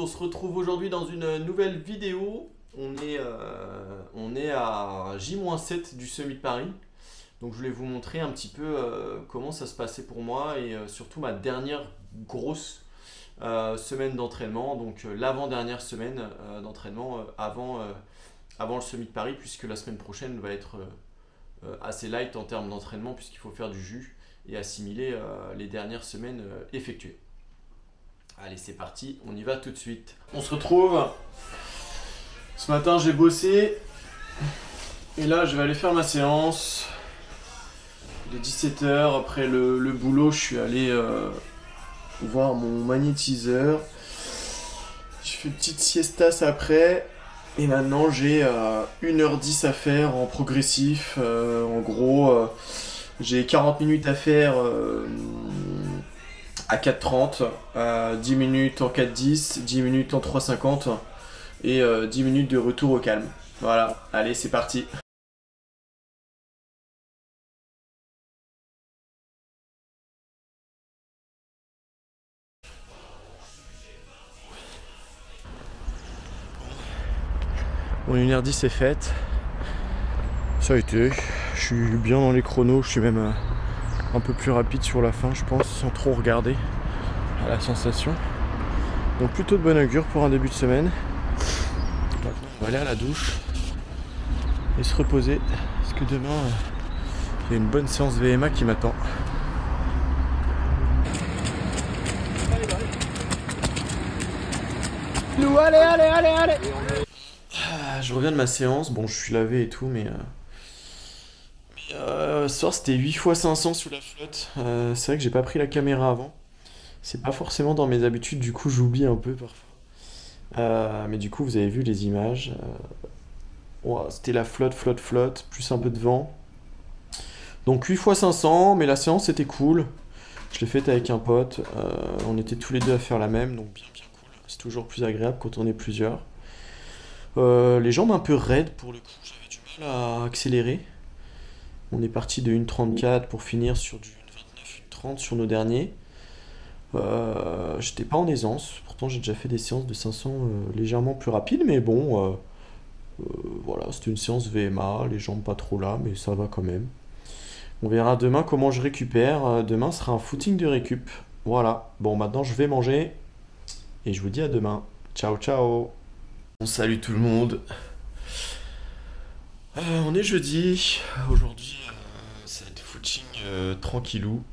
on se retrouve aujourd'hui dans une nouvelle vidéo. On est à J-7 du Summit Paris. Donc je voulais vous montrer un petit peu comment ça se passait pour moi et surtout ma dernière grosse semaine d'entraînement. Donc l'avant-dernière semaine d'entraînement avant le Summit Paris, puisque la semaine prochaine va être assez light en termes d'entraînement, puisqu'il faut faire du jus et assimiler les dernières semaines effectuées. Allez, c'est parti, on y va tout de suite. On se retrouve. Ce matin, j'ai bossé. Et là, je vais aller faire ma séance. Il est 17 h. Après le boulot, je suis allé voir mon magnétiseur. Je fais une petite siestas après. Et maintenant, j'ai 1h10 à faire en progressif. En gros, j'ai 40 minutes à faire à 4,30, 10 minutes en 4,10, 10 minutes en 3,50 et 10 minutes de retour au calme. Voilà, allez, c'est parti. Bon, 1h10 est faite. Ça a été. Je suis bien dans les chronos. Je suis même un peu plus rapide sur la fin, je pense, sans trop regarder à la sensation. Donc plutôt de bon augure pour un début de semaine. Maintenant, on va aller à la douche et se reposer. Parce que demain, il y a une bonne séance VMA qui m'attend. Allez. Je reviens de ma séance. Bon, je suis lavé et tout, mais ce soir c'était 8 x 500 sous la flotte. C'est vrai que j'ai pas pris la caméra avant. C'est pas forcément dans mes habitudes, du coup j'oublie un peu parfois. Mais du coup vous avez vu les images. Wow, c'était la flotte, plus un peu de vent. Donc 8 x 500, mais la séance était cool. Je l'ai faite avec un pote. On était tous les deux à faire la même, donc bien cool. C'est toujours plus agréable quand on est plusieurs. Les jambes un peu raides pour le coup, j'avais du mal à accélérer. On est parti de 1,34 pour finir sur du 1,29, 1,30 sur nos derniers. J'étais pas en aisance, pourtant j'ai déjà fait des séances de 500 légèrement plus rapides, mais bon, voilà, c'était une séance VMA, les jambes pas trop là, mais ça va quand même. On verra demain comment je récupère. Demain sera un footing de récup. Voilà, bon maintenant je vais manger et je vous dis à demain. Ciao ciao. Bon, salut tout le monde. On est jeudi. Aujourd'hui, ça va être footing tranquillou.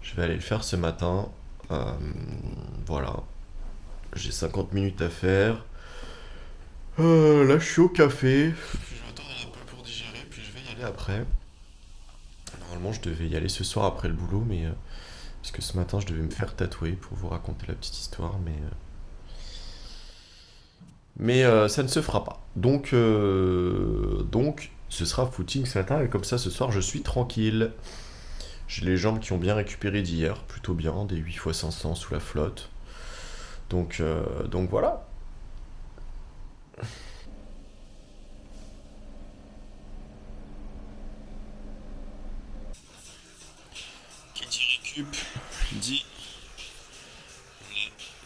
Je vais aller le faire ce matin. Voilà. J'ai 50 minutes à faire. Là, je suis au café. Je vais attendre un peu pour digérer, puis je vais y aller après. Normalement, je devais y aller ce soir après le boulot, mais parce que ce matin, je devais me faire tatouer pour vous raconter la petite histoire, mais ça ne se fera pas. Donc, ce sera footing ce matin, et comme ça, ce soir, je suis tranquille. J'ai les jambes qui ont bien récupéré d'hier, plutôt bien, des 8 x 500 sous la flotte. Donc voilà. Qui dit récup, dit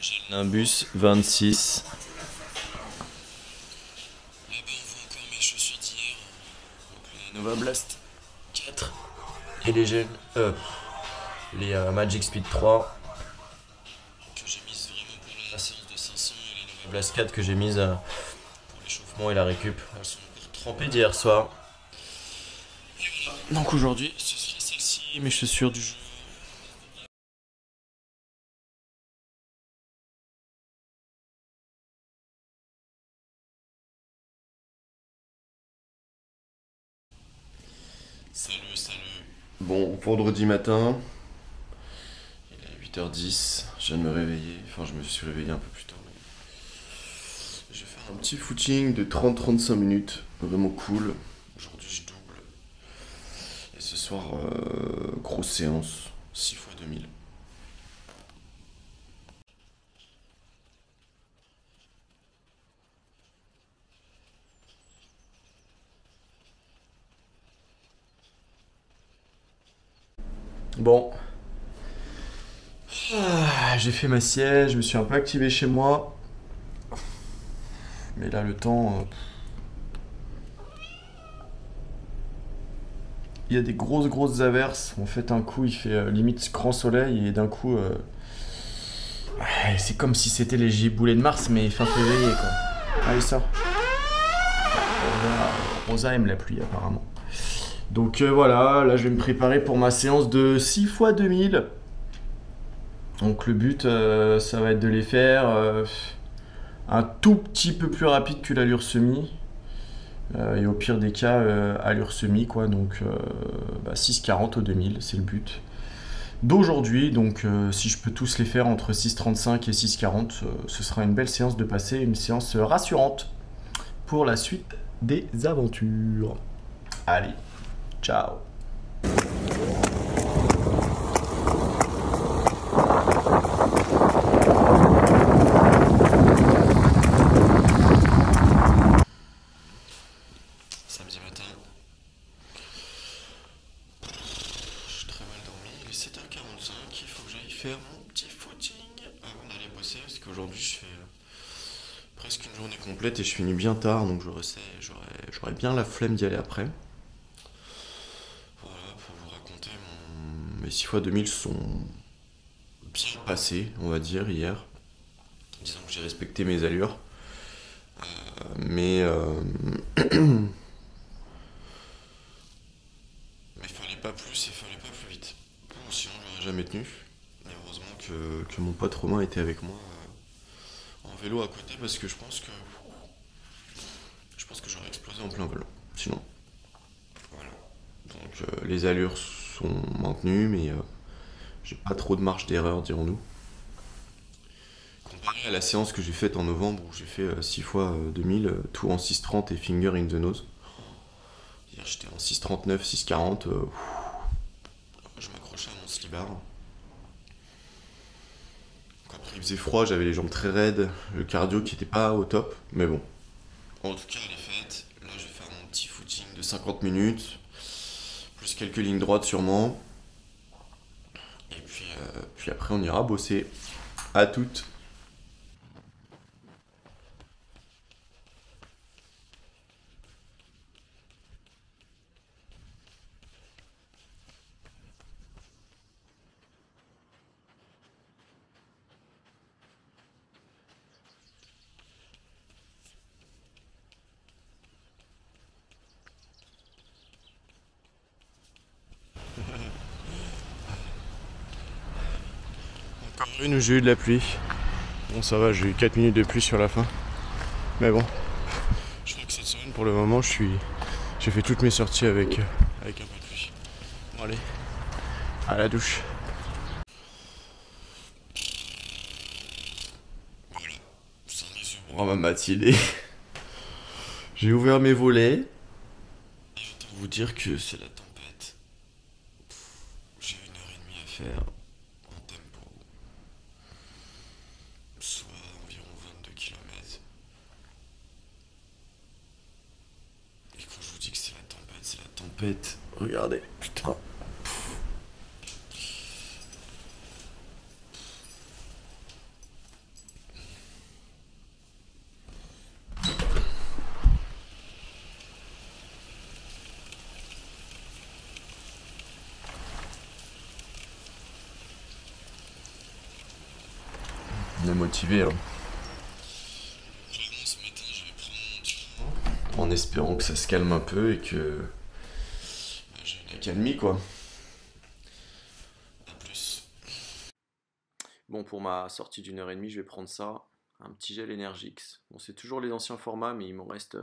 j'ai le Nimbus 26. Là-bas, on voit encore mes chaussures d'hier. Donc les Nova Blast 4 et les gels, les Magic Speed 3 que j'ai mises vraiment pour la séance de 500 et les Nova Blast 4 que j'ai mises pour l'échauffement et la récup. Elles sont encore trempées d'hier soir. Et voilà. Donc aujourd'hui, ce sera celle-ci, mes chaussures du jour. Salut. Bon, vendredi matin, il est 8h10, je viens de me réveiller, enfin je me suis réveillé un peu plus tôt. Je vais faire un petit footing de 30-35 minutes, vraiment cool. Aujourd'hui je double. Et ce soir, grosse séance, 6 x 2000. Bon, j'ai fait ma sieste, je me suis un peu activé chez moi. Mais là, le temps, il y a des grosses averses. En fait, un coup, il fait limite grand soleil et d'un coup, ouais, c'est comme si c'était les giboulées de Mars, mais fin février, quoi. Allez, sort. Rosa aime la pluie, apparemment. Donc voilà, là, je vais me préparer pour ma séance de 6 fois 2000. Donc le but, ça va être de les faire un tout petit peu plus rapide que l'allure semi. Et au pire des cas, allure semi, quoi. Donc 6,40 au 2000, c'est le but d'aujourd'hui. Donc si je peux tous les faire entre 6,35 et 6,40, ce sera une belle séance de passer, une séance rassurante pour la suite des aventures. Allez, ciao. Samedi matin, j'ai très mal dormi, il est 7h45, il faut que j'aille faire mon petit footing avant d'aller bosser parce qu'aujourd'hui je fais presque une journée complète et je finis bien tard donc j'aurais bien la flemme d'y aller après. Voilà, pour vous raconter, mes 6 fois 2000 sont bien passés, on va dire, hier. Disons que j'ai respecté mes allures. Mais mais fallait pas plus et fallait pas plus vite. Bon, sinon j'aurais jamais tenu. Et heureusement que mon pote Romain était avec moi en vélo à côté parce que je pense que j'aurais explosé en plein vol. Sinon, voilà. Donc les allures sont maintenues, mais j'ai pas trop de marge d'erreur, dirons-nous. Comparé à la séance que j'ai faite en novembre où j'ai fait 6 fois 2000, tout en 6,30 et finger in the nose. Hier j'étais en 6,39, 6,40. Je m'accrochais à mon slibard. Après il faisait froid, j'avais les jambes très raides, le cardio qui était pas au top, mais bon. En tout cas, elle est faite. Là, je vais faire mon petit footing de 50 minutes, plus quelques lignes droites sûrement. Et puis après, on ira bosser. À toutes. Encore une où j'ai eu de la pluie. Bon, ça va, j'ai eu 4 minutes de pluie sur la fin. Mais bon, je crois que cette semaine, pour le moment, j'ai fait toutes mes sorties avec un peu de pluie. Bon, allez, à la douche. Voilà, ça résume ma matinée. J'ai ouvert mes volets. Et autant vous dire que c'est la tempête. J'ai 1h30 à faire en tempo. Soit environ 22 km. Et quand je vous dis que c'est la tempête, c'est la tempête. Regardez, putain. On est motivé, hein. Clairement, ce matin, je vais prendre mon temps en espérant que ça se calme un peu et que j'ai une accalmie, quoi. À plus. Bon, pour ma sortie d'1h30, je vais prendre ça. Un petit gel Energix. Bon, c'est toujours les anciens formats, mais il m'en reste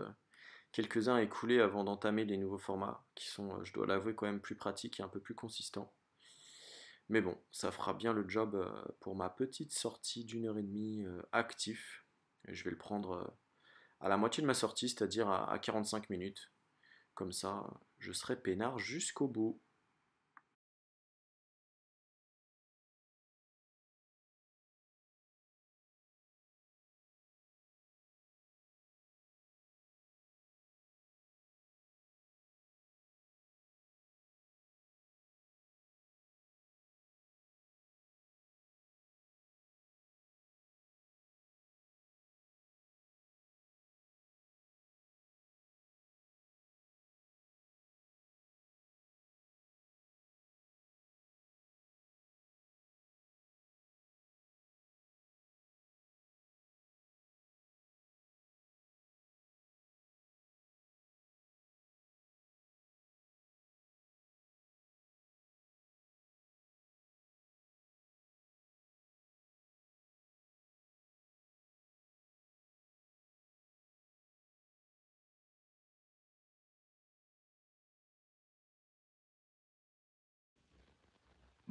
quelques-uns à écouler avant d'entamer les nouveaux formats, qui sont, je dois l'avouer, quand même plus pratiques et un peu plus consistants. Mais bon, ça fera bien le job pour ma petite sortie d'1h30 actif. Et je vais le prendre à la moitié de ma sortie, c'est-à-dire à 45 minutes. Comme ça, je serai peinard jusqu'au bout.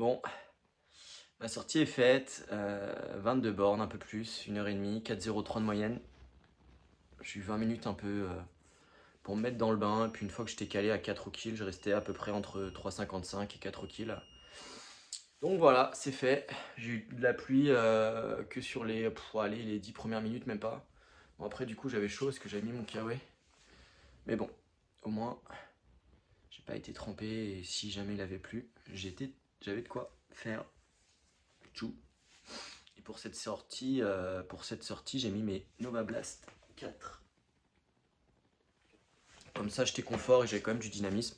Bon, ma sortie est faite, 22 bornes, un peu plus, 1h30, 4,03 de moyenne. J'ai eu 20 minutes un peu pour me mettre dans le bain, et puis une fois que j'étais calé à 4 au kill, je restais à peu près entre 3,55 et 4 au kill. Donc voilà, c'est fait. J'ai eu de la pluie que sur les 10 premières minutes, même pas. Bon, après du coup j'avais chaud parce que j'avais mis mon kawaii. Mais bon, au moins, j'ai pas été trempé, et si jamais il avait plu, j'avais de quoi faire tout. Et pour cette sortie, j'ai mis mes Nova Blast 4. Comme ça, j'étais confort et j'avais quand même du dynamisme.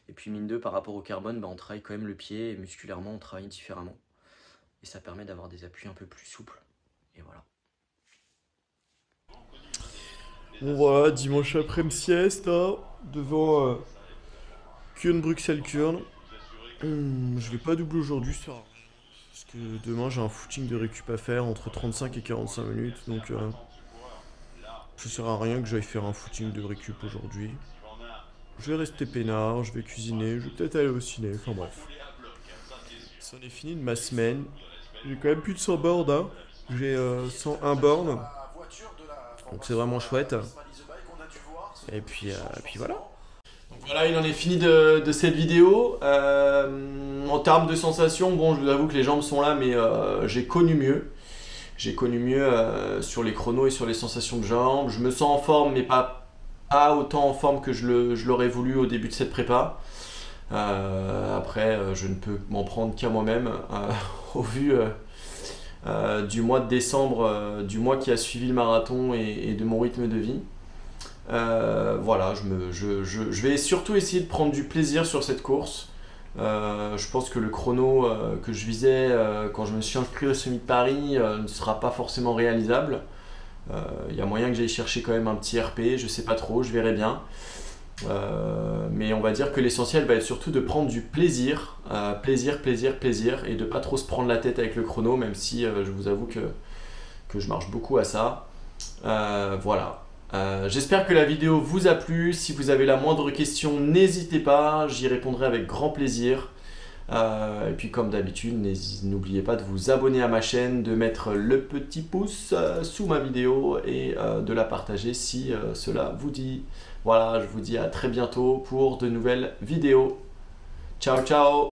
Et puis mine 2, par rapport au carbone, on travaille quand même le pied, et musculairement, on travaille différemment. Et ça permet d'avoir des appuis un peu plus souples. Et voilà. Bon voilà, dimanche après-midi sieste, là, devant Kurn Bruxelles-Kurn. Je vais pas doubler aujourd'hui, ça. Parce que demain j'ai un footing de récup à faire entre 35 et 45 minutes, donc ça sert à rien que j'aille faire un footing de récup aujourd'hui. Je vais rester peinard, je vais cuisiner, je vais peut-être aller au ciné, enfin bref. Ça en est fini de ma semaine. J'ai quand même plus de 100 bornes, hein. J'ai 101 bornes. Donc c'est vraiment chouette. Et puis voilà. Donc voilà, il en est fini de cette vidéo. En termes de sensations, bon, je vous avoue que les jambes sont là, mais j'ai connu mieux. J'ai connu mieux sur les chronos et sur les sensations de jambes. Je me sens en forme, mais pas autant en forme que je l'aurais voulu au début de cette prépa. Après, je ne peux m'en prendre qu'à moi-même au vu du mois de décembre, du mois qui a suivi le marathon et de mon rythme de vie. Voilà, je vais surtout essayer de prendre du plaisir sur cette course. Je pense que le chrono que je visais quand je me suis inscrit au Semi de Paris ne sera pas forcément réalisable. Il y a moyen que j'aille chercher quand même un petit RP, je sais pas trop, je verrai bien. Mais on va dire que l'essentiel va être surtout de prendre du plaisir, plaisir, et de pas trop se prendre la tête avec le chrono, même si je vous avoue que je marche beaucoup à ça. Voilà. J'espère que la vidéo vous a plu. Si vous avez la moindre question, n'hésitez pas, j'y répondrai avec grand plaisir. Et puis comme d'habitude, n'oubliez pas de vous abonner à ma chaîne, de mettre le petit pouce sous ma vidéo et de la partager si cela vous dit. Voilà, je vous dis à très bientôt pour de nouvelles vidéos. Ciao, ciao!